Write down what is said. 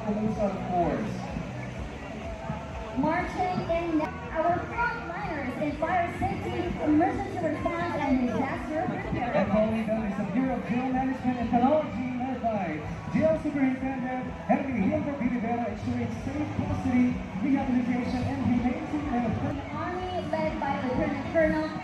Acapusa Force. Marching in our frontliners in fire safety, emergency response, and disaster preparedness. And following them is the Bureau of Jail Management and Technology led by Jail Superintendent Henry Hilda B. Rivera, ensuring safe custody, rehabilitation, and humane treatment of The Army led by Lieutenant Colonel